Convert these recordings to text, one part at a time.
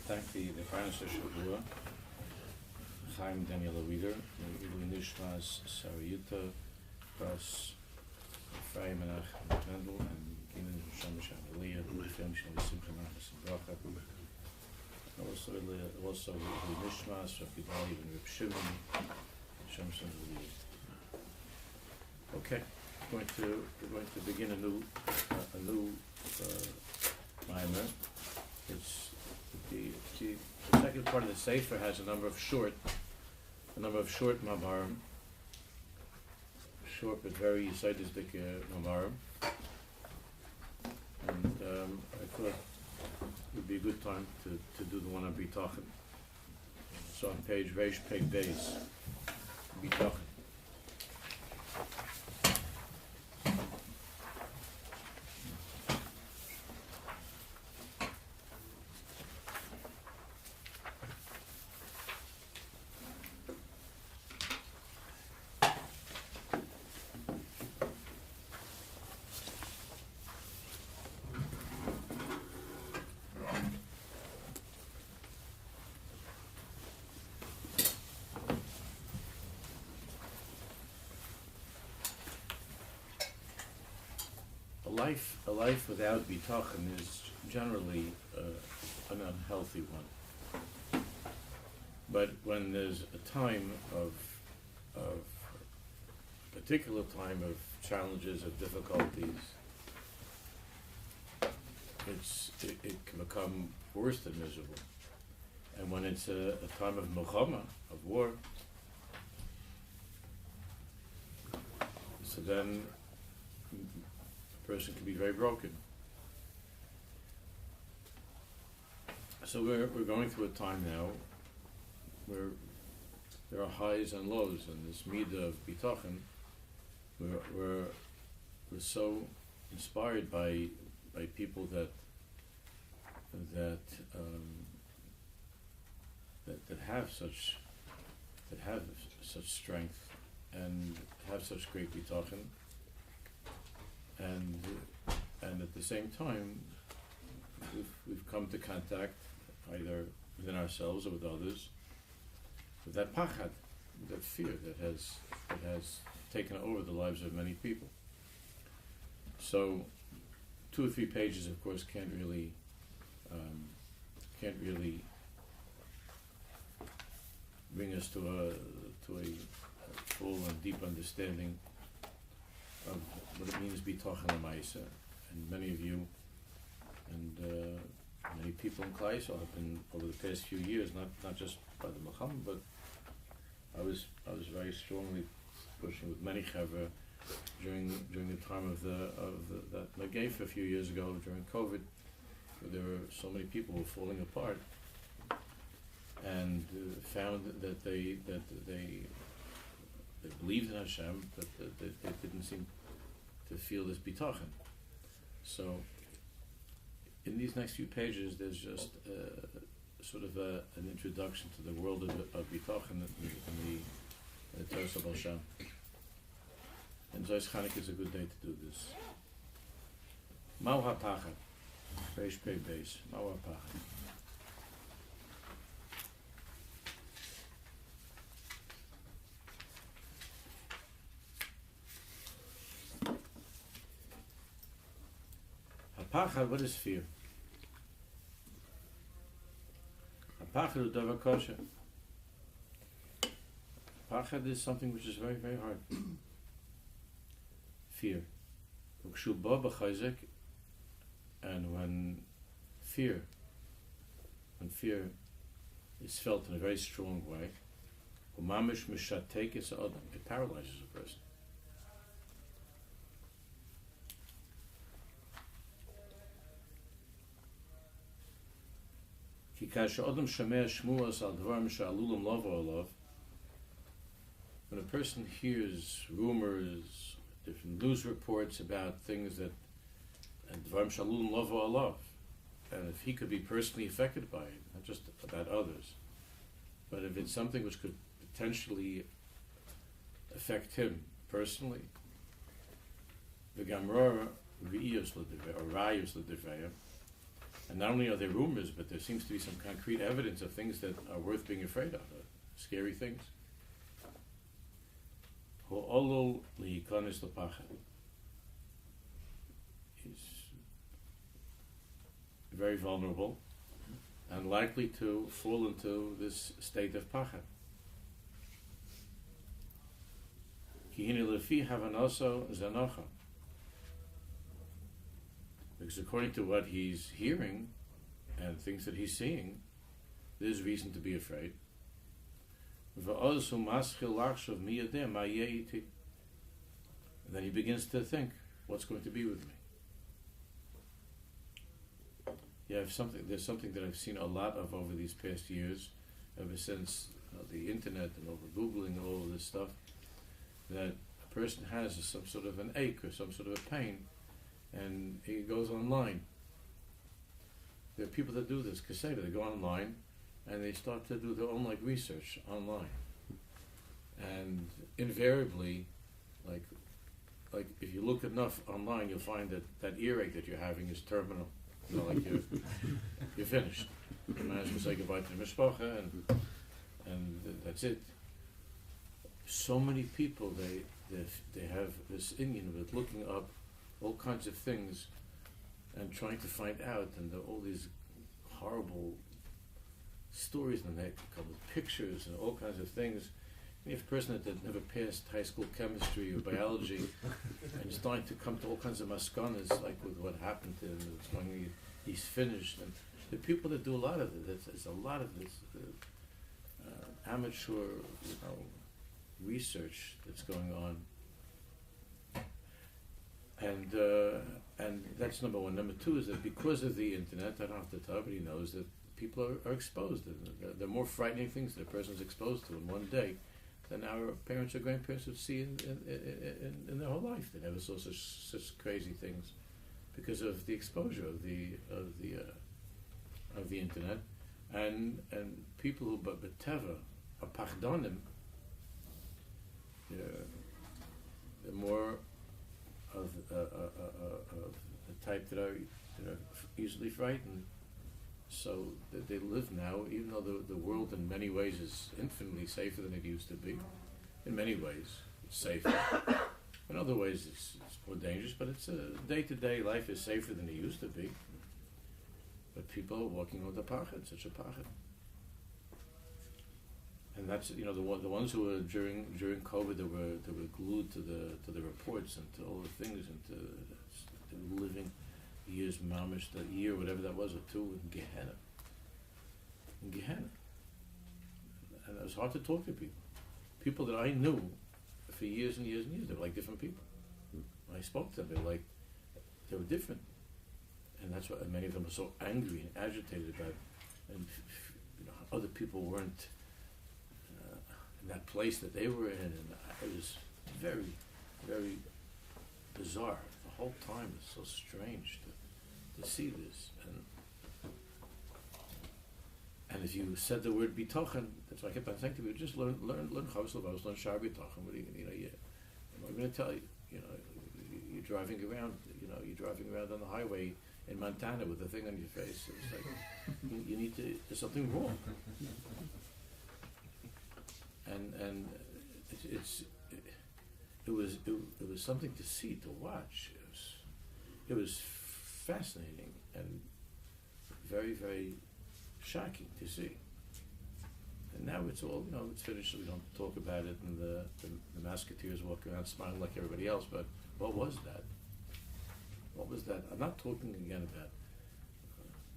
thank the Parnes HaShana, Chaim Daniel Leader, Ilui Nishmas Sarayuta, Pras Ephraim Menachem Mendel, and Gimel Shamash Aliyah, Film Shem Simcha Nachas and Bracha. Also Ilui Nishmas, Rabbi Gdalya and Reb Shimon, Shamash Aliyah. Okay, we're going to begin a new mimer. It's the second part of the Sefer has a number of short mamarim, short but very sadistic mamarim, and I thought it would be a good time to do the one on Bitachon. So on page Reish Pei Beis, Bitachon. A life without Bitachon is generally an unhealthy one. But when there's a time of particular time of challenges, of difficulties, it can become worse than miserable. And when it's a time of milchama, of war, so then person can be very broken. So we're going through a time now where there are highs and lows, and this midah of Bitachon, we're so inspired by people that have such strength and have such great Bitachon. And at the same time, we've come to contact, either within ourselves or with others, with that pachad, that fear that has taken over the lives of many people. So, 2 or 3 pages, of course, can't really bring us to a full and deep understanding of what it means to be Bitachon L'maisa. And many of you and many people in Klal Yisrael have been over the past few years, not just by the Milchama, but I was very strongly pushing with many chevra during the time of that Nagef a few years ago during COVID, where there were so many people who were falling apart, and found that they believed in Hashem, but they didn't seem to feel this Bitachon. So, in these next few pages, there's just sort of an introduction to the world of Bitachon in the Torah of Hashem. And Zois Chanukah is a good day to do this. Ma'u ha'pachad, Reish Pei Beis, Ma'u ha'pachad. Pachad, what is fear? Pachad is Darkecha. Pachad is something which is very, very hard. Fear. And when fear is felt in a very strong way, it paralyzes a person. When a person hears rumors, different news reports about things that and if he could be personally affected by it, not just about others, but if it's something which could potentially affect him personally, the Gamra Riyos L'Divrei, And not only are there rumors, but there seems to be some concrete evidence of things that are worth being afraid of, scary things. Ho'olu li'hikanis l'pachad. He's very vulnerable and likely to fall into this state of pachad. Ki hine lefi havanoso zanocha. Because according to what he's hearing and things that he's seeing, there's reason to be afraid. And then he begins to think, what's going to be with me? There's something that I've seen a lot of over these past years, ever since the internet and over Googling and all of this stuff, that a person has some sort of an ache or some sort of a pain, and he goes online. There are people that do this, Kaseda, they go online and they start to do their own research online. And invariably, like if you look enough online, you'll find that earache that you're having is terminal. You're finished. You might as well say goodbye to the mishpacha, and that's it. So many people they have this Indian with looking up all kinds of things and trying to find out, and all these horrible stories, and they come with pictures and all kinds of things. And if a person that never passed high school chemistry or biology and is starting to come to all kinds of maskanas, like with what happened to him, it's going, he's finished. And the people that do a lot of it, there's a lot of this amateur, research that's going on. And that's number one. Number two is that because of the internet, I don't have to tell, but he knows that people are exposed. There are more frightening things that a person's exposed to in one day than our parents or grandparents would see in their whole life. They never saw such crazy things because of the exposure of the internet, and people who b'teva are pachdonim. They're more of the type that are easily frightened. So they live now, even though the world in many ways is infinitely safer than it used to be. In many ways, it's safer. In other ways, it's more dangerous, but it's day-to-day life is safer than it used to be. But people are walking with a pachad, such a pachad. And that's, the ones who were during COVID, that were glued to the reports and to all the things, and to living years, mamish, the year, whatever that was, or two, in Gehenna. And it was hard to talk to people. People that I knew for years and years and years, they were like different people. When I spoke to them, they were different. And that's why many of them were so angry and agitated about it. And other people weren't in that place that they were in, and it was very, very bizarre. The whole time it's so strange to see this. And if you said the word Bitachon, that's why I kept on saying to people, just learn Chavos Levavos, learn Shar Bitachon. What are I'm going to tell you, you're driving around, on the highway in Montana with a thing on your face. It's like, you need to, there's something wrong. And it was something to see, to watch. It was fascinating and very, very shocking to see. And now it's all, it's finished, so we don't talk about it, and the musketeers walk around smiling like everybody else, but what was that? What was that? I'm not talking again about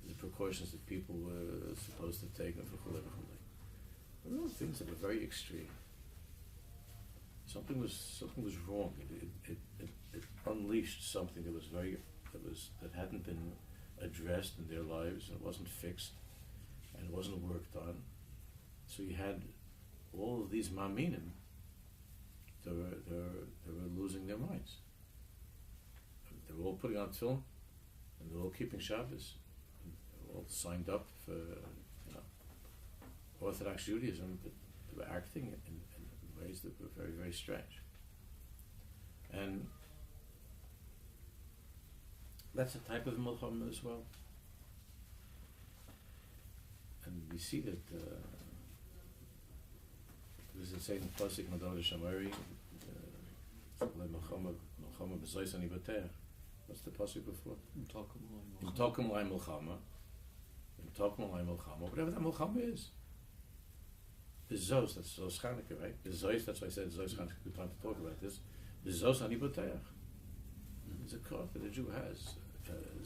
the precautions that people were supposed to take and for chulei. There were things that were very extreme. Something was wrong. It unleashed something that hadn't been addressed in their lives, and it wasn't fixed, and it wasn't worked on. So you had all of these maminim. They were losing their minds. They were all putting on film, and they were all keeping Shabbos. And they were all signed up for Orthodox Judaism, but they were acting in ways that were very, very strange. And that's a type of milchama as well. we see that there's a saying pasuk Madal Shamari, Melchama b'zois ani b'teach. What's the pasuk before? Tokum lai Melchama. Whatever that Melchama is. Bezos, that's Zos Chanukah, right? Bezos, that's why I said Zos Chanukah, good time to talk about this. Bezos ani b'teach. It's a code that a Jew has.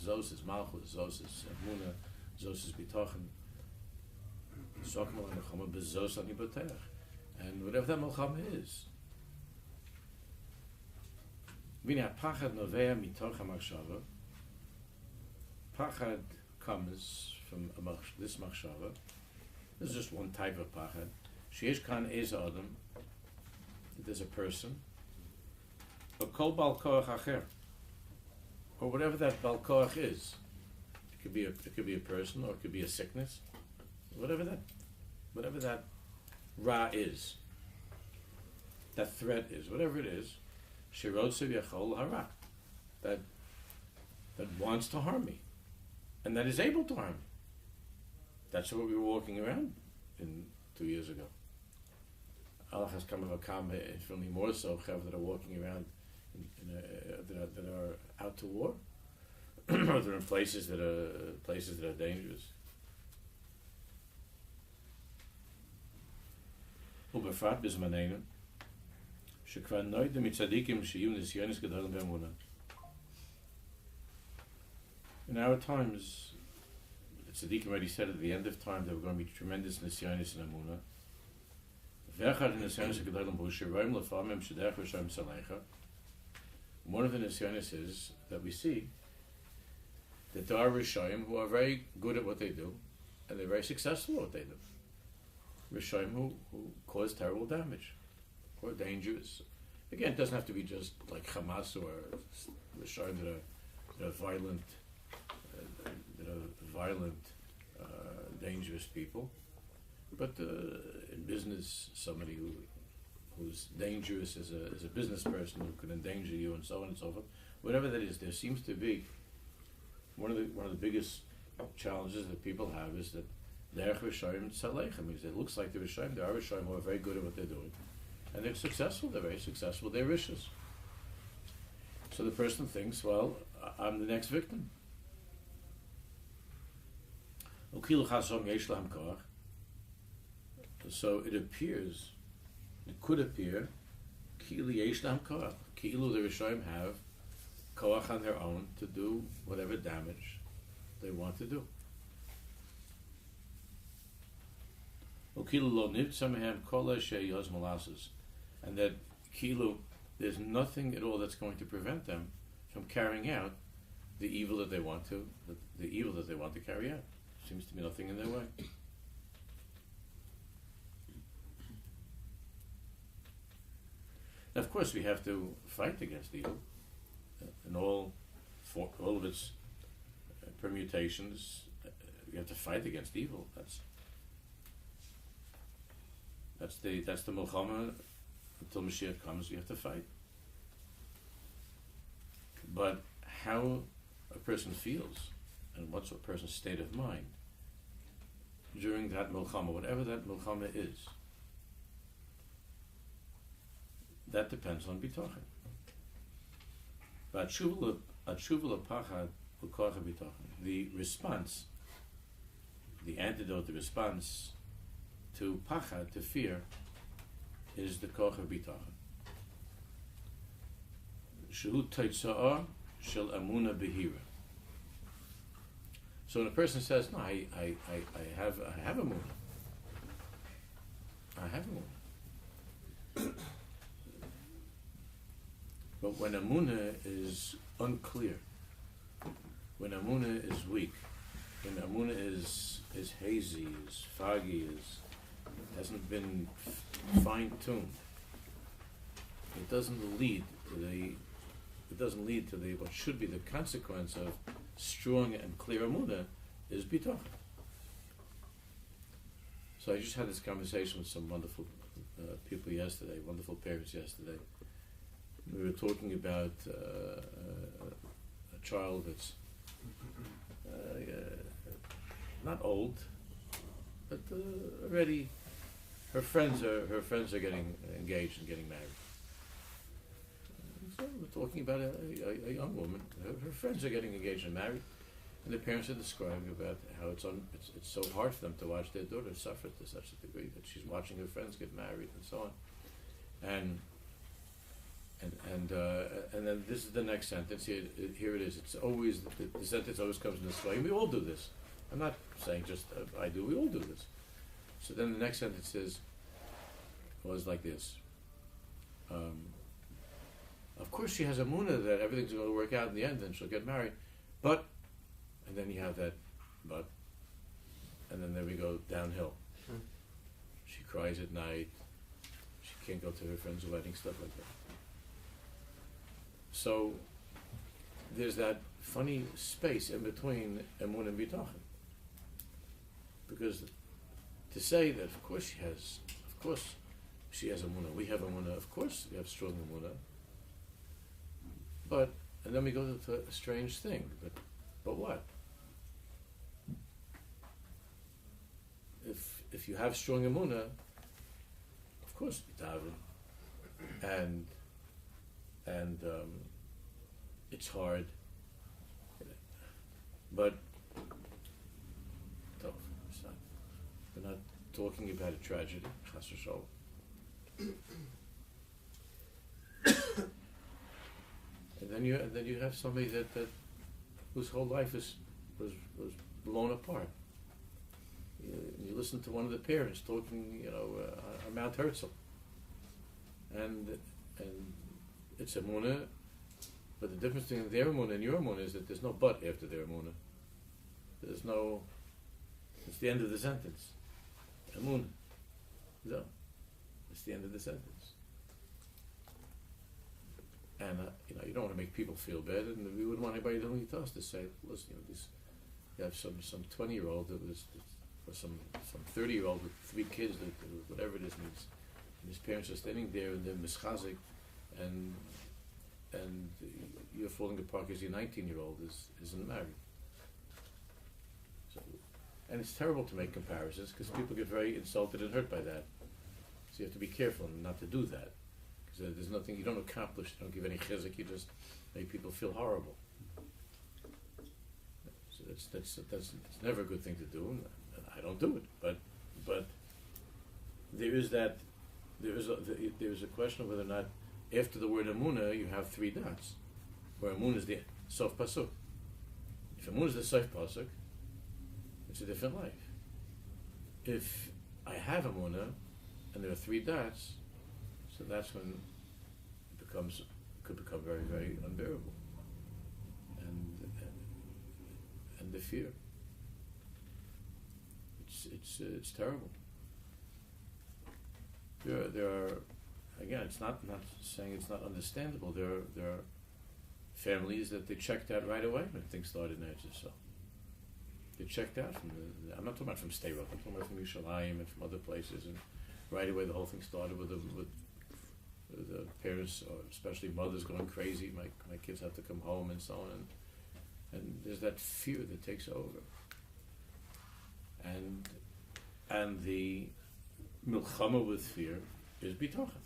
Zos is Malchus, Zos is Emunah, Zos is Bitachon. Zokum lai Melchama b'zos ani b'teach. And whatever that Melchama is. V'nei pachad novea mitoch hamachshava. Pachad comes from this machshava. This is just one type of pachad. Sheyesh kan ez adam. There's a person. Or kol bal koach acher. Or whatever that bal koach is. It could be a person, or it could be a sickness. Whatever that ra is. That threat is. Whatever it is. Shirotsev yachol hara. That wants to harm me. And that is able to harm me. That's what we were walking around in 2 years ago. Allah has come of a calm, infinitely more so, that are walking around that are out to war, or they're in places that are dangerous. Ubefrat bizmanenu, shekvar noide mitzadikim sheyum nisyonis gedolim be'emunah. In our times, the tzaddikim already said at the end of time there were going to be tremendous nisyonis in emunah. One of the nisyonis is that we see that there are Rishayim who are very good at what they do, and they're very successful at what they do. Rishayim who cause terrible damage, or dangerous. Again, it doesn't have to be just like Hamas or Rishayim that are violent, dangerous people. But in business, somebody who's dangerous as a business person who could endanger you, and so on and so forth. Whatever that is, there seems to be one of the biggest challenges that people have is that derech Rishayim tzaleichem. Because it looks like the Rishayim, there are Rishayim who are very good at what they're doing, and they're successful. They're very successful. They're rishos. So the person thinks, well, I'm the next victim. So it could appear, Kilu yesh lahem koach. Kilu the Rishayim have koach on their own to do whatever damage they want to do. And that Kilu, there's nothing at all that's going to prevent them from carrying out the evil that they want to carry out. Seems to be nothing in their way. Now, of course, we have to fight against evil in all of its permutations. We have to fight against evil. That's the Melchama. Until Mashiach comes, we have to fight. But how a person feels and what's a person's state of mind during that Melchama, whatever that Melchama is, that depends on Bitachon. The response, the antidote, the response to Pachad, to fear, is the Koch of Bitachon. Shehu Teitza'ah Shel Amuna Behira. So when a person says, no, I have a Amuna. I have Amuna. But when Amuna is unclear, when Amuna is weak, when Amuna is hazy, is foggy, hasn't been fine-tuned, it doesn't lead to the what should be the consequence of strong and clear Amunah is Bitachon. So I just had this conversation with some wonderful people yesterday, wonderful parents yesterday. We were talking about a child that's not old, but already her friends are getting engaged and getting married. So we're talking about a young woman. Her friends are getting engaged and married, and the parents are describing about how it's so hard for them to watch their daughter suffer to such a degree that she's watching her friends get married and so on. And then this is the next sentence. Here it is. It's always the sentence always comes in this way. We all do this. I'm not saying just I do. We all do this. So then the next sentence was like this. Of course, she has a munah that everything's going to work out in the end, and she'll get married. But, and then you have that, but, and then there we go downhill. She cries at night. She can't go to her friends' wedding, stuff like that. So there's that funny space in between emun and bitachon. Because to say that of course she has emunah, we have emunah, of course we have strong emunah. But, and then we go to a strange thing, but what? If you have strong emunah, of course you daven, and it's hard, but we're not talking about a tragedy, chas v'sholom. And then you have somebody that whose whole life was blown apart. You listen to one of the parents talking, on Mount Herzl, and it's emunah, but the difference between their emunah and your emunah is that there's no but after their emunah. There's no. It's the end of the sentence. Emunah. No. It's the end of the sentence. And you don't want to make people feel bad, and we wouldn't want anybody listening to us to say, listen, you have some 20-year-old or some 30-year-old with 3 kids, that whatever it is, and his parents are standing there and they're mischazik, and you're falling apart because your 19-year-old isn't married. So, and it's terrible to make comparisons because people get very insulted and hurt by that. So you have to be careful not to do that. Because there's nothing, you don't accomplish, you don't give any chizuk, you just make people feel horrible. So that's never a good thing to do, and I don't do it. But there is a question of whether or not after the word emunah you have 3 dots, where emunah is the sof pasuk. If emunah is the sof pasuk, it's a different life. If I have emunah and there are 3 dots, so that's when it could become very, very unbearable, and the fear. It's terrible. There are again. It's not saying it's not understandable. There are families that they checked out right away when things started in Eretz Yisrael. They checked out from I'm not talking about from Sderot. I'm talking about from Yerushalayim and from other places, and right away the whole thing started with the parents, or especially mothers, going crazy. My kids have to come home and so on, and there's that fear that takes over, and the milchama with fear is bitachon.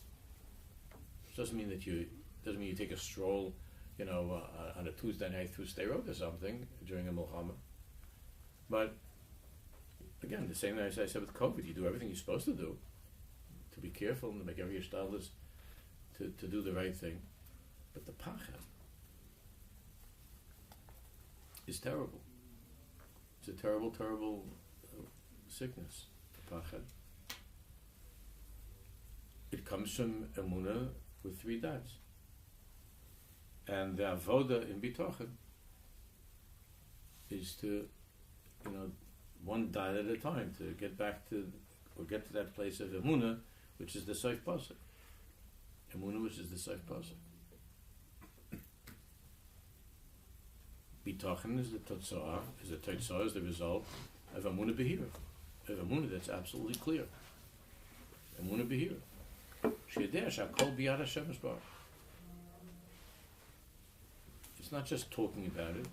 It doesn't mean you take a stroll, on a Tuesday night through Sderot or something during a milchama, but again, the same as I said with COVID, you do everything you're supposed to do to be careful and to make every yishtadlus to do the right thing, but the pachad is terrible. It's a terrible, terrible sickness, the pachad. It comes from emunah with 3 dots, and the avoda in bitachon is to, one dot at a time, to get back to, or get to that place of emunah, which is the sof pasuk. Emunah, which is the sof pasuk. Bitachon is the totzah, is the result of emunah behira, of emunah that's absolutely clear. Emunah behira. She'yadeh shakol biyad Hashem yisbarach. It's not just talking about it,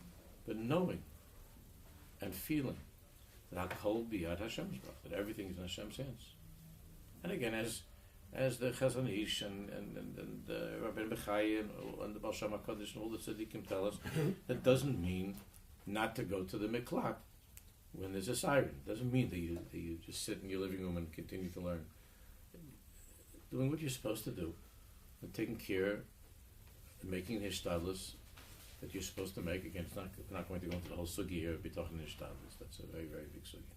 but knowing and feeling that Hakol biyad Hashem's brach, that everything is in Hashem's hands. And again, as the Chazon Ish and Rabbi Bechai and the Baal Shem HaKodesh and all the tzaddikim tell us, that doesn't mean not to go to the miklat when there's a siren. It doesn't mean that you just sit in your living room and continue to learn. Doing what you're supposed to do, and taking care, and making hishtadlus that you're supposed to make. Again, it's not going to go into the whole sugi here of Bitachon hishtadlus. That's a very, very big sugi.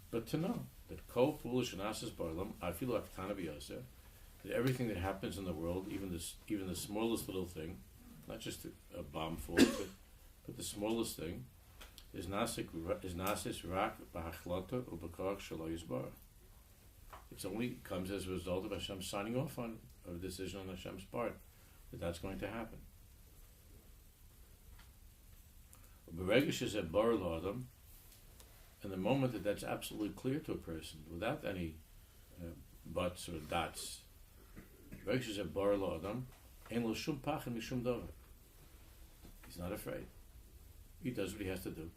But to know that kol foolish and asas barlam, I feel like Tana b'yoser, that everything that happens in the world, even the smallest little thing, not just a bomb fall, but the smallest thing, is nasis rak b'hachlata u'b'korach shelo yisbar. It only comes as a result of Hashem signing off on a decision on Hashem's part that that's going to happen. B'regesh is a bar l'adam, and the moment that that's absolutely clear to a person, without any buts or dots, b'regesh is a bar l'adam, ein lo shum pachad mishum davar. He's not afraid. He does what he has to do,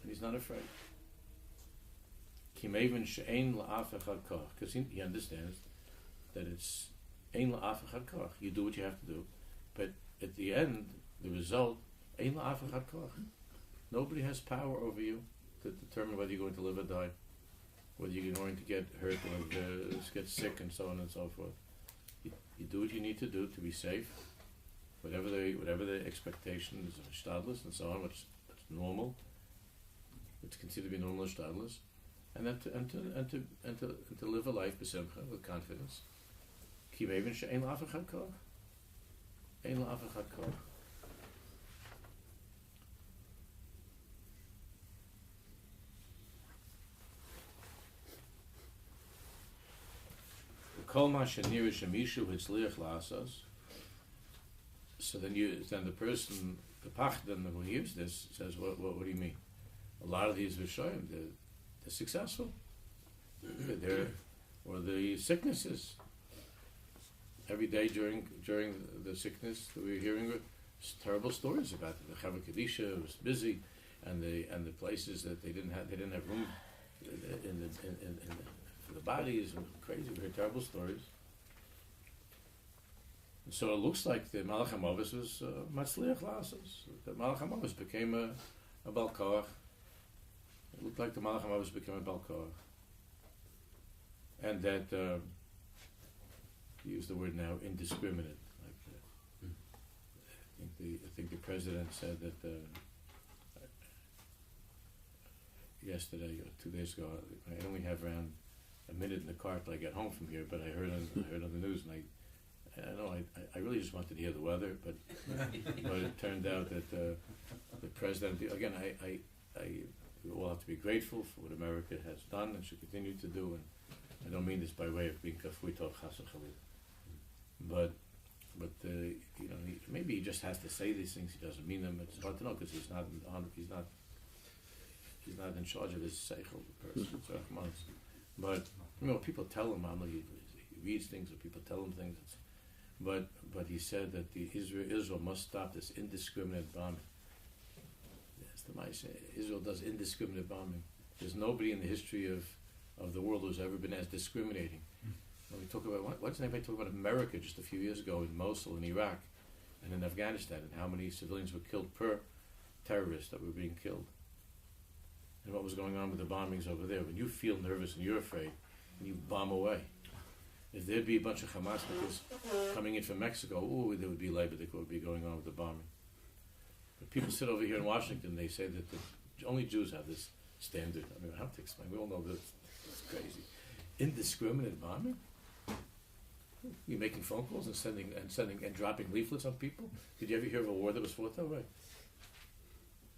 and he's not afraid. Because he understands that it's ein la'af echad koch. You do what you have to do, but at the end, the result ein la'af echad koch. Nobody has power over you to determine whether you're going to live or die, whether you're going to get hurt or get sick, and so on and so forth. You do what you need to do to be safe. Whatever the expectations of shtadlus and so on, which is normal, it's considered to be normal shtadlus, and then to live a life b'simcha with confidence. Ki v'evin she'ein la'af echad koch. Ein la'af echad koch. Kol ma she'nira shemishu hitzliach la'asas. So then the person, the pachdan who hears this says, what do you mean? A lot of these Rishonim, they're successful. Or the sicknesses. Every day during the sickness that we were hearing terrible stories about it. The Chavah Kedisha was busy, and the places that they didn't have room for the bodies. Crazy, we heard terrible stories. So it looks like the Malach HaMavis was Matzliach Lasas. The Malach HaMavis became a Balkoach. It looked like the Malach HaMavis became a Balkoach. And that, use the word now, indiscriminate. I think the president said that yesterday or 2 days ago. I only have around a minute in the car till I get home from here, but I heard on the news, and I really just wanted to hear the weather, but it turned out that the president, again, we all have to be grateful for what America has done and should continue to do, and I don't mean this by way of being kafui tov chas v'chalil, but maybe he just has to say these things. He doesn't mean them. It's hard to know because he's not in charge of his seichel, the person. But people tell him, he reads things, or people tell him things. But he said that Israel must stop this indiscriminate bombing. That's the Ma'aseh. Israel does indiscriminate bombing. There's nobody in the history of the world who's ever been as discriminating. When we talk about what's anybody talk about America just a few years ago in Mosul in Iraq and in Afghanistan, and how many civilians were killed per terrorist that were being killed, and what was going on with the bombings over there. When you feel nervous and you're afraid, and you bomb away. If there'd be a bunch of Hamasniks coming in from Mexico, there would be labor that would be going on with the bombing. But people sit over here in Washington, they say that only Jews have this standard. I mean, I have to explain. We all know this. It's crazy. Indiscriminate bombing? You're making phone calls and sending and dropping leaflets on people? Did you ever hear of a war that was fought that way?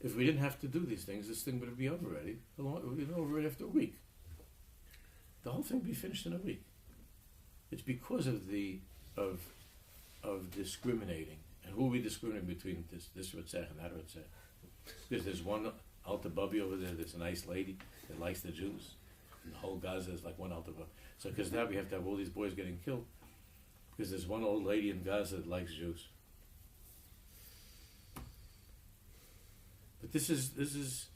If we didn't have to do these things, this thing would be over already. It would be over after a week. The whole thing would be finished in a week. It's because of discriminating. And who are we discriminating between this Ritzach and that Ritzach? Because there's one Alta Bubby over there that's a nice lady that likes the Jews. And the whole Gaza is like one Alta Bubby. So because now we have to have all these boys getting killed. Because there's one old lady in Gaza that likes Jews. But this is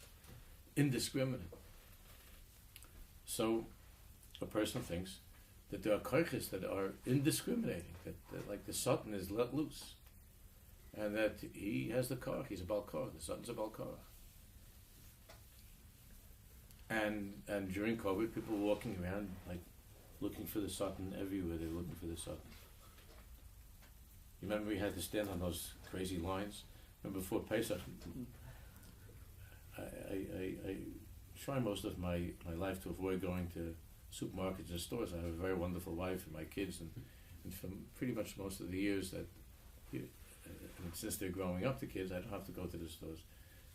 indiscriminate. So a person thinks that there are koiches that are indiscriminating, that like the Satan is let loose, and that he has the koach, he's a Baal Koach, the Satan's a Baal Koach. And during COVID, people were walking around like looking for the Satan everywhere. They were looking for the Satan. You remember we had to stand on those crazy lines? Remember before Pesach? I try most of my life to avoid going to supermarkets and stores. I have a very wonderful wife and my kids, and from pretty much most of the years that, and since they're growing up, the kids, I don't have to go to the stores.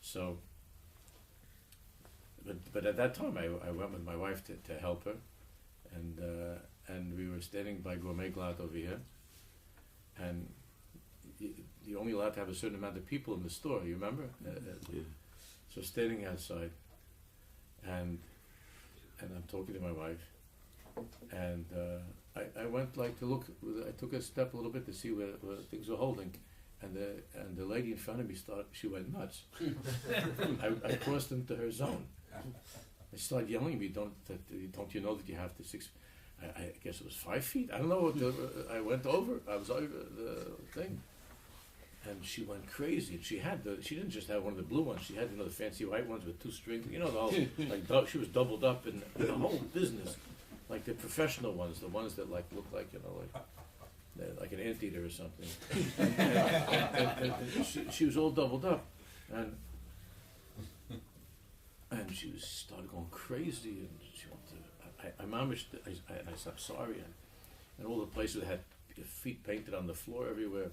So, but at that time, I went with my wife to help her, and we were standing by Gourmet Glad over here, and you're only allowed to have a certain amount of people in the store. You remember? Yeah. So standing outside, and I'm talking to my wife, and I went like to look. I took a step a little bit to see where things were holding, and the lady in front of me she went nuts. I crossed into her zone. They started yelling at me, don't you know that you have to 6? I guess it was 5 feet. I don't know what I went over. I was over the thing. And she went crazy. And she didn't just have one of the blue ones. She had the fancy white ones with 2 strings. The whole she was doubled up in the whole business, like the professional ones, the ones that like look like like an anteater or something. and she was all doubled up, and she started going crazy, and she went to. I said I'm sorry, and all the places that had feet painted on the floor everywhere.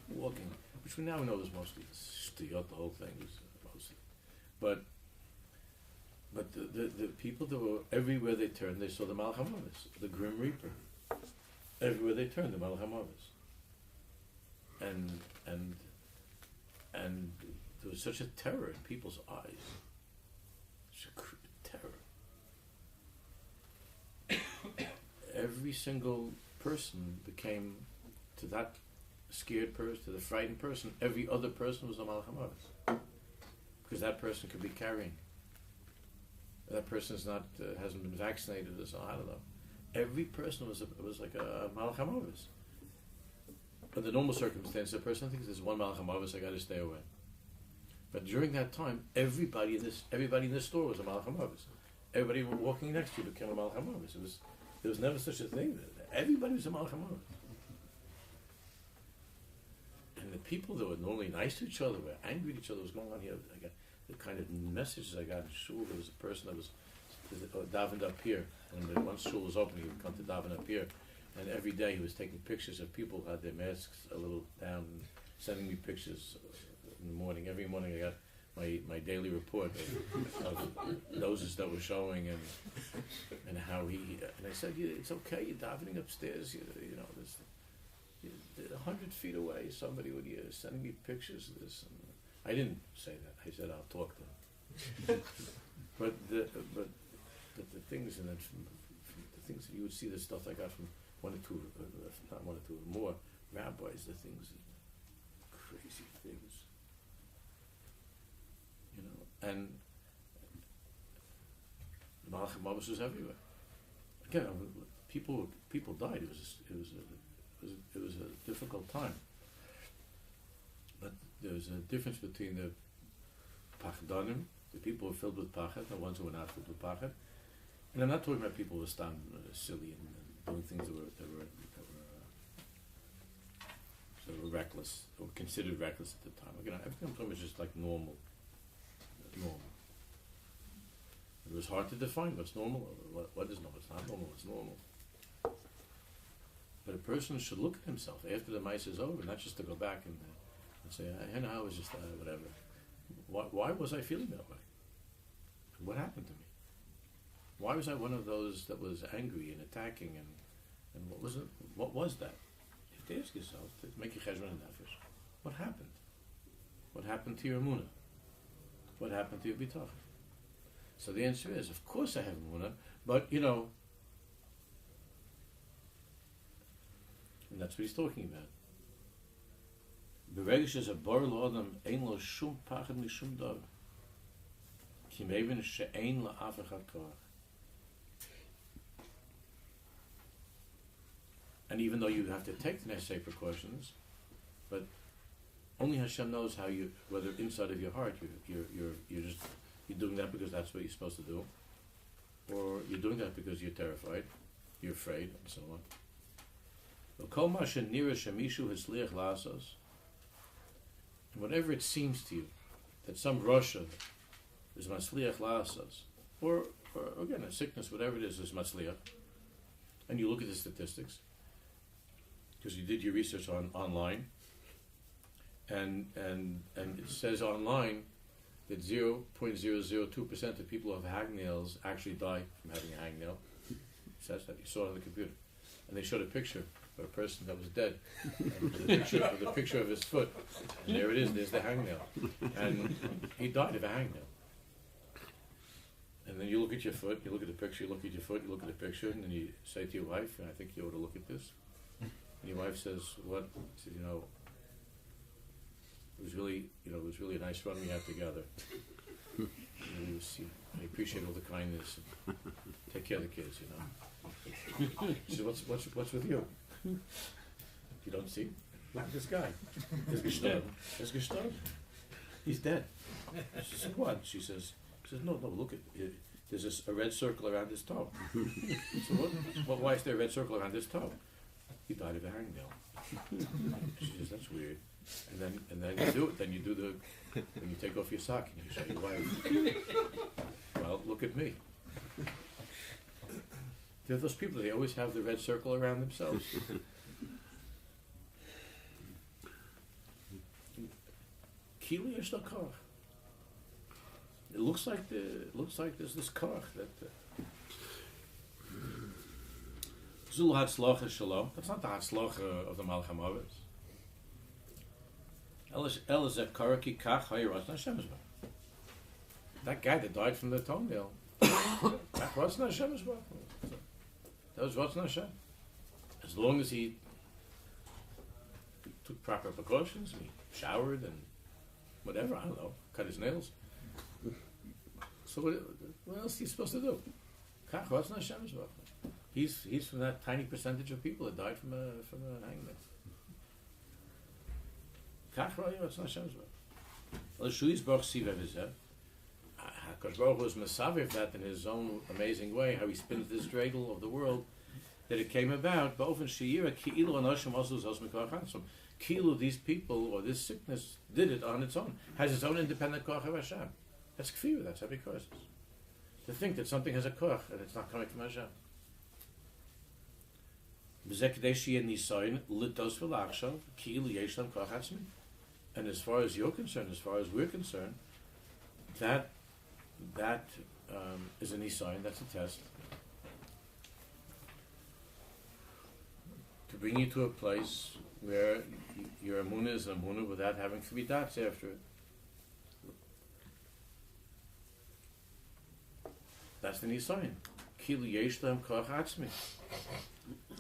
Walking, which we now know is mostly stiyot, the whole thing is mostly, but the people that were everywhere they turned, they saw the Malach HaMavis, the Grim Reaper. Everywhere they turned, the Malach HaMavis, and there was such a terror in people's eyes, such a terror. Every single person became to that. Scared person, to the frightened person, every other person was a Malach HaMavis, because that person could be carrying. That person is not hasn't been vaccinated or something. I don't know. Every person was like a Malach HaMavis. Under normal circumstances, a person thinks there's one Malach HaMavis, I got to stay away. But during that time, everybody in this store was a Malach HaMavis. Everybody walking next to you became a Malach HaMavis. There was never such a thing. Everybody was a Malach HaMavis. And the people that were normally nice to each other were angry at each other. What was going on here? I got the kind of messages I got in shul. There was a person that was davened up here, and once shul was open, he would come to daven up here, and every day he was taking pictures of people who had their masks a little down, and sending me pictures in the morning. Every morning I got my daily report of noses that were showing, and how and I said, it's okay, you're davening upstairs, there's 100 feet away, somebody would sending me pictures of this. And I didn't say that. I said I'll talk to them. but the things, and then from the things that you would see, the stuff I got from one or two, not one or two, more rabbis, the things, crazy things, and the Malach HaMavis was everywhere. Again, people died. It was a difficult time, but there was a difference between the pachdanim, the people who were filled with pachad, and the ones who were not filled with pachad. And I'm not talking about people who were silly and doing things that were reckless, or considered reckless at the time. Again, everything was just like normal. It was hard to define what's normal, what is normal. It's not normal. It's normal. But a person should look at himself after the mice is over, not just to go back and say, I was just whatever. Why was I feeling that way? What happened to me? Why was I one of those that was angry and attacking, and what was it? What was that? You have to ask yourself, to make your cheshbon nefesh. What happened? What happened to your emunah? What happened to your bitachon? So the answer is, of course I have emunah, but and that's what he's talking about. ברגע שזה בור לאדם, אין לו שום פחד משום דבר. כי מבין שאין לאף אחד כוח. And even though you have to take the necessary precautions, but only Hashem knows how you, whether inside of your heart you're doing that because that's what you're supposed to do, or you're doing that because you're terrified, you're afraid, and so on. And whatever it seems to you that some Russia is masliach lasas, or again a sickness, whatever it is masliach, and you look at the statistics because you did your research online, and it says online that 0.002% of people who have hangnails actually die from having a hangnail. It says that, you saw it on the computer, and they showed a picture of a person that was dead, and the picture of his foot, and there it is. There's the hangnail, and he died of a hangnail. And then you look at your foot, you look at the picture, you look at your foot, you look at the picture, and then you say to your wife, I think you ought to look at this. And your wife says, what? She says, it was really a nice run we had together. I appreciate all the kindness. And take care of the kids, She said, what's with you? You don't see? Look at this guy. He's gestorben. He's dead. She said, what? She says, no, look at it. There's a red circle around his toe. So why is there a red circle around his toe? He died of a hangnail. She says, that's weird. And then you do it. Then you take off your sock and you show your wife. Well, look at me. There are those people, they always have the red circle around themselves. Kili is the koch. It looks like there's this koch that. Zul hatzlocha shalom. That's not the hatzlocha of the Malcham Avos. That guy that died from the toenail, that wasn't Hashem's work. That was what's Hashem. As long as he took proper precautions, and he showered and whatever, I don't know, cut his nails. So what else is he supposed to do? Kach wasn't Hashem's work. He's from that tiny percentage of people that died from a hangman. Kach was not Hashem's work. Well, Shui's Baruch Siva Vizeh. HaKadosh Baruch Hu was Mesaviv that in his own amazing way, how he spins this dreidel of the world, that it came about. Ba'ofen Shiur Ki'ilu Anoshim Osu Zos Mikach Hansom. Ki'ilu, these people or this sickness did it on its own, has its own independent koach of Hashem. That's kfir. That's heavy curses. To think that something has a koach and it's not coming from Hashem. And as far as you're concerned, as far as we're concerned, that is a nisayon, that's a test to bring you to a place where your emunah is an emunah without having to be dots after it. That's the nisayon. Kilu yesh lahem koach atzmi.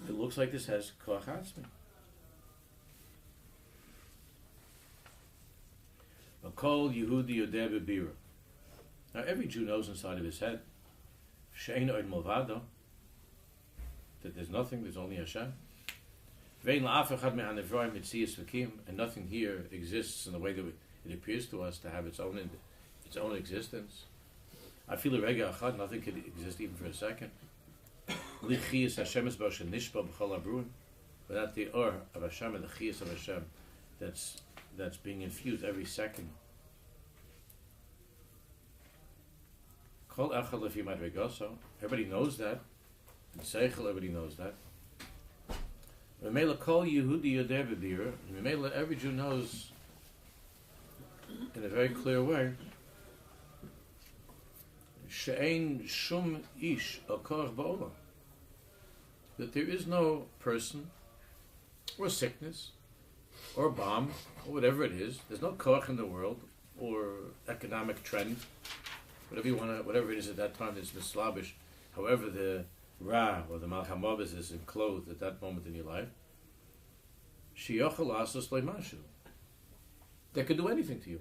It looks like this has koach atzmi. Kol Yehudi Yodeh Bebira. Now every Jew knows inside of his head, She'ein Oid Milvado, that there's nothing, there's only Hashem. Ve'ein la'af echad me'hanevroim mitzias v'kim, and nothing here exists in the way that it appears to us to have its own existence. I feel a rega achad, nothing could exist even for a second. Lichiyas Hashem is b'Hashem nishba b'chol abruim, without the or of Hashem and the chiyas of Hashem that's being infused every second. Kol echad lefi madregaso. Everybody knows that. In Seichel, everybody knows that. Memela kol Yehudi Yodeh B'Bira. Memela, every Jew knows in a very clear way. She'ein shum ish al koach ba'olam. That there is no person or sickness or bomb, or whatever it is. There's no koach in the world, or economic trend, whatever it is at that time that's mislabish, however the Ra or the Malcham Avos is enclosed at that moment in your life, Shiyochel Asos Leimashu, that could do anything to you.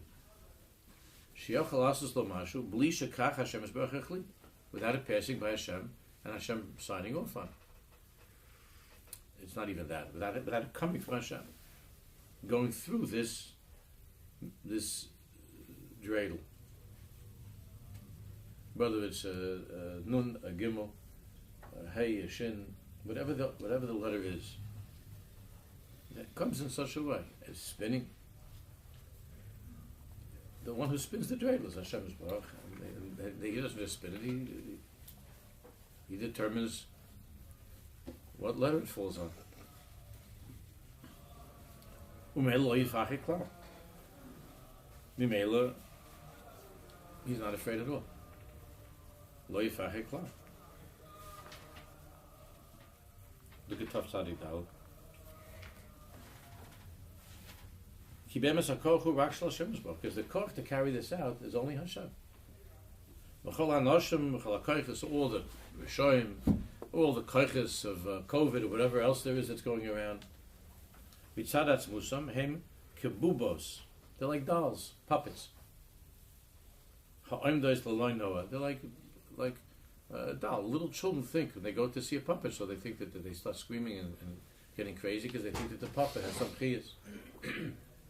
Without it passing by Hashem and Hashem signing off on it. It's not even that. Without it coming from Hashem. Going through this dreidel. Whether it's a nun, a gimel, a hey, a shin, whatever the letter is. It comes in such a way. It's spinning. The one who spins the dreidel is Hashem's Baruch. He doesn't just spin it. He determines what letter it falls on. Mimela, he's not afraid at all. Lo yifachek klal. Look at Tav Tzadik Dal. Because the koch to carry this out is only Hashem. All the Rishoyim, all the koches of COVID or whatever else there is that's going around. They're like dolls, puppets. They're like doll. Little children think when they go to see a puppet, so they think that they start screaming and getting crazy because they think that the puppet has some chiyas.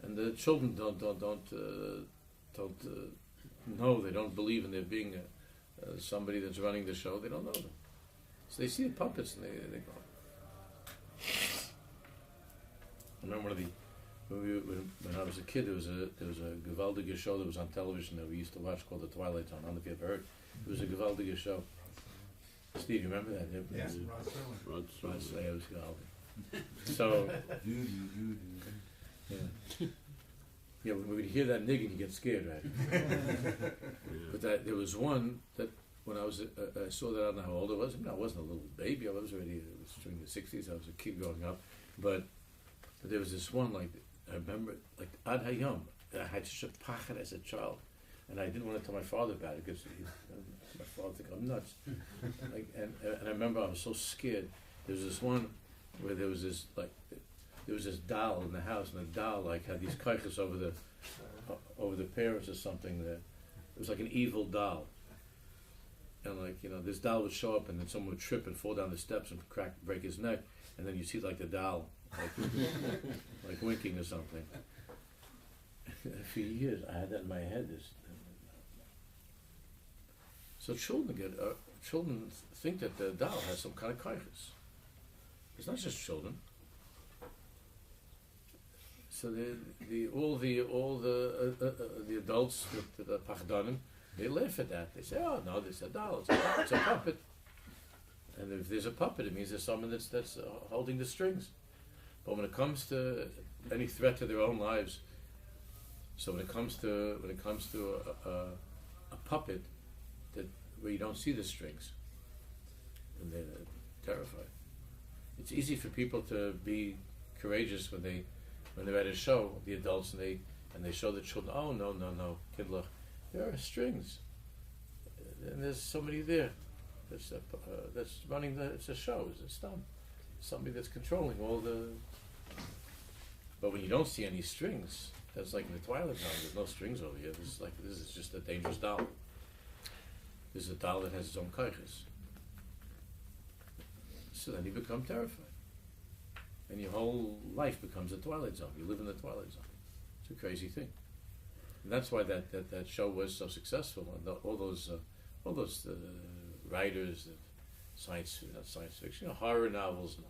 And the children don't know. They don't believe in there being somebody that's running the show. They don't know them, so they see the puppets and they go. I remember when I was a kid, there was a Gewaldige show that was on television that we used to watch called The Twilight Zone. I don't know if you ever heard. It was a Gewaldige show. Steve, you remember that? Yes, Rod Serling. It was Gewaldig. So. Yeah, when we hear that niggin, you get scared, right? But there was one that when I saw that, I don't know how old I was. I wasn't a little baby. I was already, it was during the 60s. I was a kid growing up. But there was this one, like, I remember, like, Ad Hayom. I had such a pachad as a child. And I didn't want to tell my father about it because my father would think I'm nuts. And I remember I was so scared. There was this one where there was this doll in the house, and the doll had these kaiches over the parents or something. That it was like an evil doll, and this doll would show up, and then someone would trip and fall down the steps and break his neck, and then you see the doll like winking or something. For years, I had that in my head. So children think that the doll has some kind of kaiches. It's not just children. So all the adults with the pachdanim, they laugh at that. They say, "Oh no, this is a doll. It's a puppet." And if there's a puppet, it means there's someone that's holding the strings. But when it comes to any threat to their own lives, so when it comes to a puppet where you don't see the strings, and they're terrified. It's easy for people to be courageous when they're at a show, the adults, and they show the children, oh, no, kindlach, there are strings. And there's somebody there that's running it's a show, it's a stunt. Somebody that's controlling all the... But when you don't see any strings, that's like in the Twilight Zone, there's no strings over here. This is just a dangerous doll. This is a doll that has its own kaiches. So then you become terrified. And your whole life becomes a Twilight Zone. You live in the Twilight Zone. It's a crazy thing. And that's why that show was so successful. And all those writers, not science fiction, horror novels and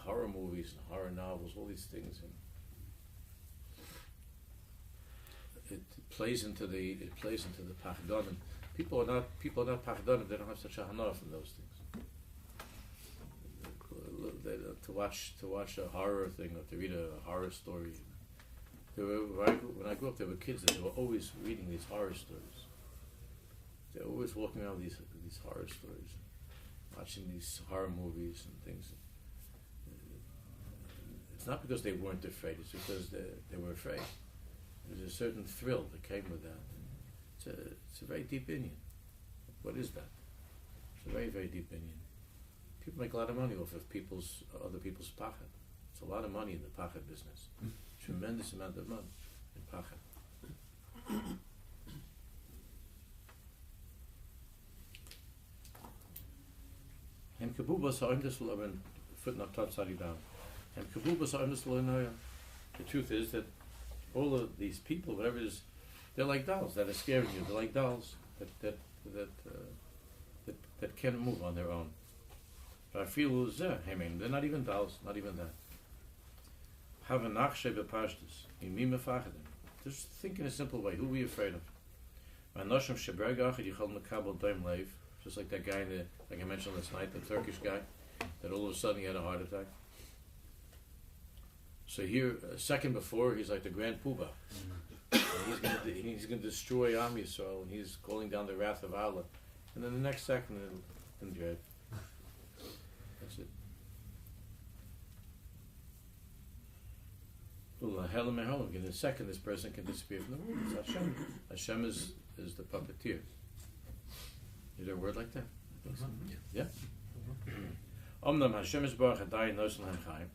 horror movies and horror novels, all these things. And it plays into the pachdanim. People are not pachdanim. They don't have such a hana from those things. To watch a horror thing or to read a horror story. When I grew up, there were kids that were always reading these horror stories. They were always walking around with these horror stories, watching these horror movies and things. It's not because they weren't afraid; it's because they were afraid. There's a certain thrill that came with that. It's a very deep Indian. What is that? It's a very, very deep Indian. People make a lot of money off of other people's pachad. It's a lot of money in the pachad business. Tremendous amount of money. in Pachet. Hem kabubas ha'imdes l'oben, footnote Tatzadi down. Hem kabubas ha'imdes l'oben. The truth is that all of these people, whatever it is, they're like dolls that are scaring you. They're like dolls that can't move on their own. But I feel they're not even dolls, not even that. Have a nachshe bepashtus. Just think in a simple way. Who are we afraid of? Just like that guy, like I mentioned last night, the Turkish guy, that all of a sudden he had a heart attack. So here, a second before, he's like the Grand Poobah. He's going to destroy Am Yisrael, and he's calling down the wrath of Allah. And then the next second, it'll enjoy it. That's it. In a second, this person can disappear from the world. It's Hashem. Hashem is the puppeteer. Is there a word like that? I think so. Yeah? Omnam Hashem is Baruch Adai Nosan HaChaim.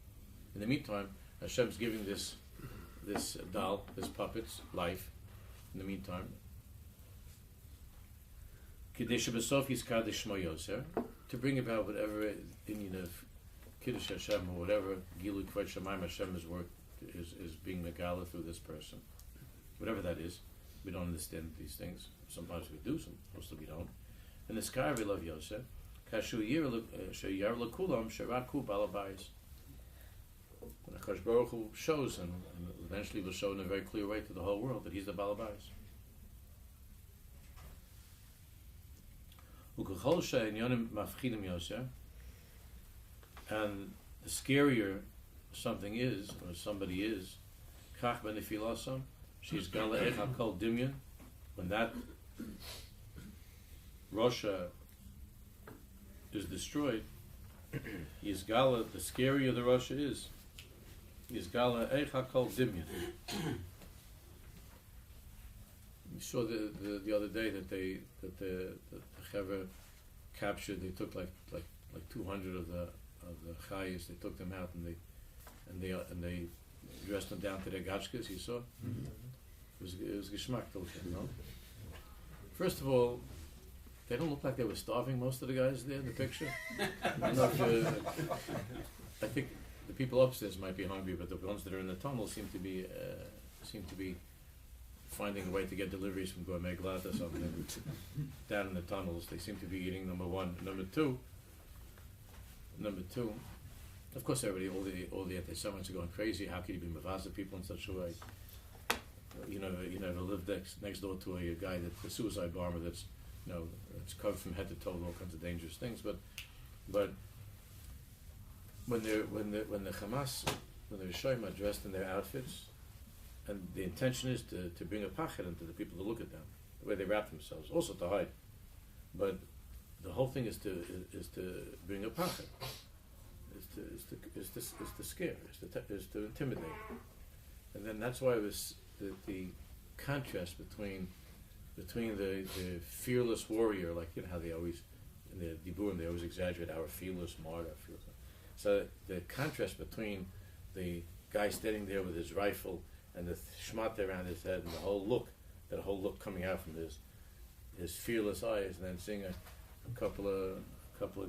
In the meantime, Hashem's giving this doll, this puppet's life. In the meantime, Kodesh B'Sof Yizkar Shmo Yoser, to bring about whatever opinion of Kiddush Hashem or whatever Gilui Kvod Shamayim Hashem's work is being megala through this person, whatever that is. We don't understand these things. Sometimes we do, mostly we don't. And the sky we love Yosef. Kashu Yar Lakulam Sharaku Balabayis. And Akash Baruch Hu shows, and eventually will show in a very clear way to the whole world that he's the Balabayis. Ukachol She'inyonim Mafchidim Yosef. And the scarier something is, or somebody is, Kach Benefilasam, she's Gala Echal Kol Dimyan, when that Russia is destroyed, Yizgala, the scarier the Russia is, Yizgala Echal Kol Dimyan. We saw the other day that the Chaver captured. They took like 200 of the Chayas. They took them out and they dressed them down to their gachkas. You saw? Mm-hmm. It was geschmack, you know. First of all, they don't look like they were starving. Most of the guys there in the picture. I think the people upstairs might be hungry, but the ones that are in the tunnel seem to be finding a way to get deliveries from Gourmet Glad or something. Down in the tunnels, they seem to be eating. Number one. Number two. Of course, everybody, all the anti-Semites are going crazy. How can you be mavaza people in such a way? You never lived next door to a guy that's a suicide bomber that's, it's covered from head to toe with all kinds of dangerous things. But when the Hamas, when the Rishonim are dressed in their outfits, and the intention is to bring a pachet into the people to look at them, the way they wrap themselves, also to hide. But the whole thing is to bring a pachet, is to scare, is to intimidate, and then that's why it was the contrast between the fearless warrior, like how they always in the Diburim they always exaggerate our fearless martyr. So the contrast between the guy standing there with his rifle and the shmat around his head and that whole look coming out from his fearless eyes, and then seeing a couple of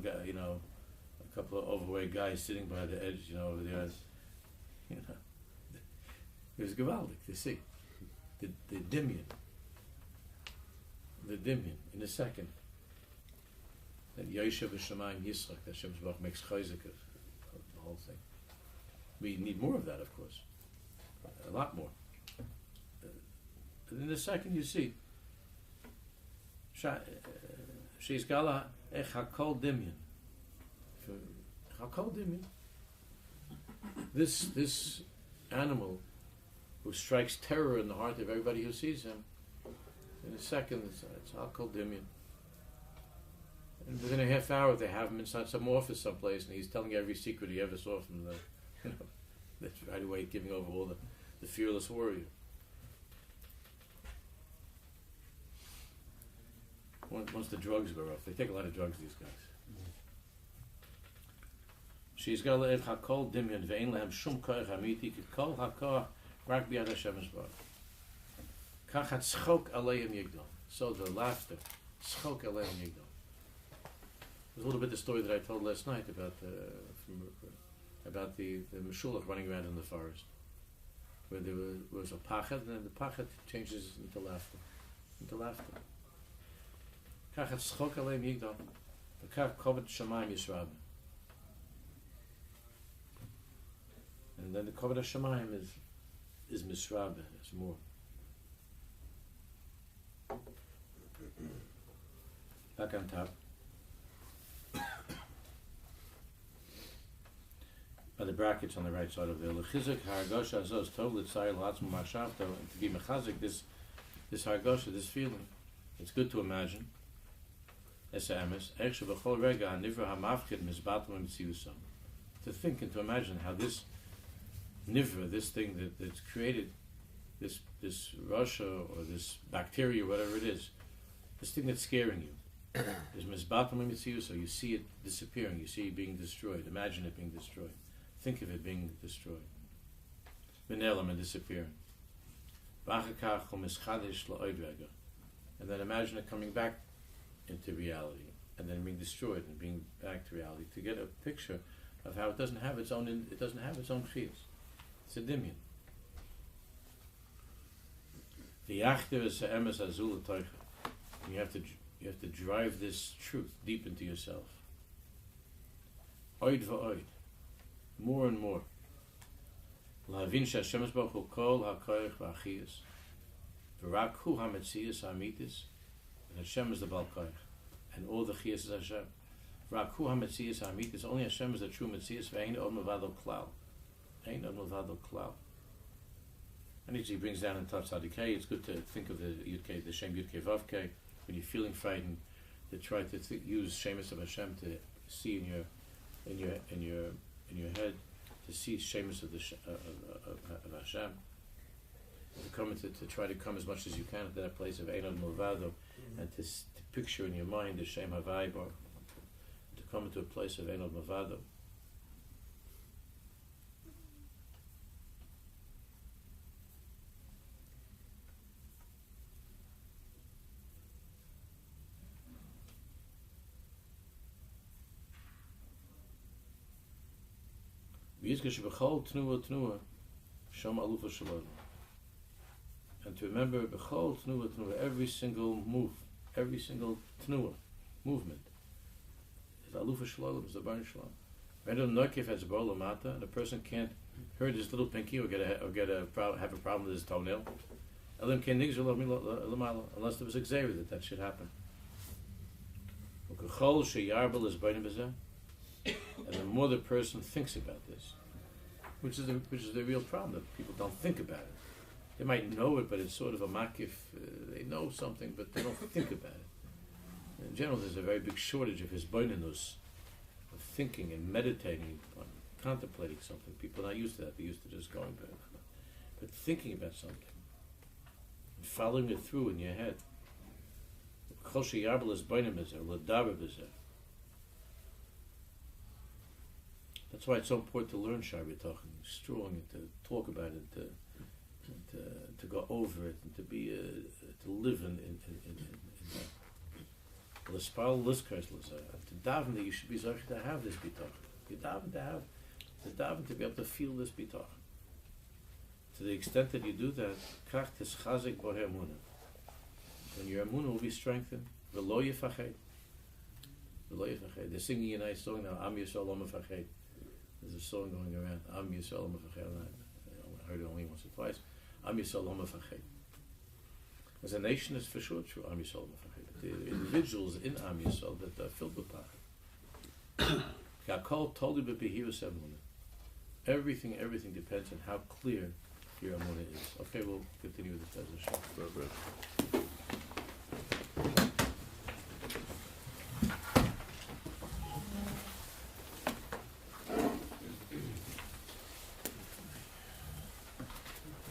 guys, a couple of overweight guys sitting by the edge, over there. It was gewaldic to see the dimyan in a second. That Yosef Shamayim Yisrach, that Hashem makes chayzik of the whole thing. We need more of that, of course, a lot more. But in a second, you see, she's gala ech hakol dimyan. Hakol dimyan. This animal who strikes terror in the heart of everybody who sees him, in a second, it's hakol dimyan. And within a half hour, they have him inside some office someplace, and he's telling every secret he ever saw from that's right away giving over all the fearless warrior. Once the drugs wear off, they take a lot of drugs, these guys. She's got a hakol dimyan ve'en lehem shum koach hamiti kol hakol rak b'yad Hashem yisbarach. Kach tzchok aleim yigdal. So the laughter, tzchok aleim yigdal. There's a little bit the story that I told last night about the Meshulach running around in the forest, where there was a pachad, and then the pachad changes into laughter. Kach tzchok aleim yigdal. Kach kovet shamayim yisrab. And then the Kodesh Shemayim is misrab, is more. Back on top. By the brackets on the right side of the Lechizuk Hargosha Azos Tov L'Tzayil Latzmu Mashafto, and to be mechazik this Hargosha, this feeling. It's good to imagine. Esa Emes Eish B'chol Rega Hanivra Hamavchid Mizbatum Mitziyusam. To think and to imagine how this nivra, this thing that's created, this Russia or this bacteria, whatever it is, this thing that's scaring you, is mizbatam mitziyu. So you see it disappearing, you see it being destroyed. Imagine it being destroyed. Think of it being destroyed. Benelam and disappearing. And then imagine it coming back into reality, and then being destroyed and being back to reality. To get a picture of how it doesn't have its own chiyus. It's a dimion. The yachter is emes azul toicha. You have to drive this truth deep into yourself. Oid va'oid, more and more. Lahavin she'Hashem baruch hu kol hakoyach va'achiyus, v'rak hu hametzius ha'amitis, and Hashem is the Baal Koyach, and all the chiyus is Hashem. V'rak hu hametzius ha'amitis, only Hashem is the true metzius. Ve'ein od mevado klal. And he brings down in Tav Tzadikei. It's good to think of the Yudkei, the Shem Yudkei Vavkei. When you're feeling frightened, to try to use Shemus of Hashem to see in your head, to see Shemus of Hashem. To come to try to come as much as you can to that place of Einod Milvado, and to picture in your mind the Shem Havai Bar, to come into a place of Einod Milvado. And to remember b'chol tnuah, every single move, every single tnuah, movement, is alufa shalom, is the barn shalom. And a person can't hurt his little pinky or have a problem with his toenail, unless there was a xavier that should happen. And the more the person thinks about this, which is the real problem, that people don't think about it. They might know it, but it's sort of a makif. They know something, but they don't think about it. In general, there's a very big shortage of hisbonenus, of thinking and meditating on contemplating something. People are not used to that. They're used to just going back. But thinking about something, and following it through in your head. That's why it's so important to learn Shai Bitachon, strong, and to talk about it, to go over it, and to live in that. To daven that you should be zocheh to have this bitachon. You daven to be able to feel this bitachon. To the extent that you do that, kach tischazik bo ha'emunah. And your emunah will be strengthened. V'lo yifached. They're singing a nice song now. Am Yisrael lo mefached. There's a song going around. Am Yisrael lo mefached. I heard it only once or twice. Am Yisrael lo mefached. As a nation, it's for sure true. Am Yisrael lo mefached. The individuals in Am Yisrael that are filled with pachad. Ka'kol toli b'behirus emunah. Everything depends on how clear your emunah is. Okay, we'll continue with the Bezos.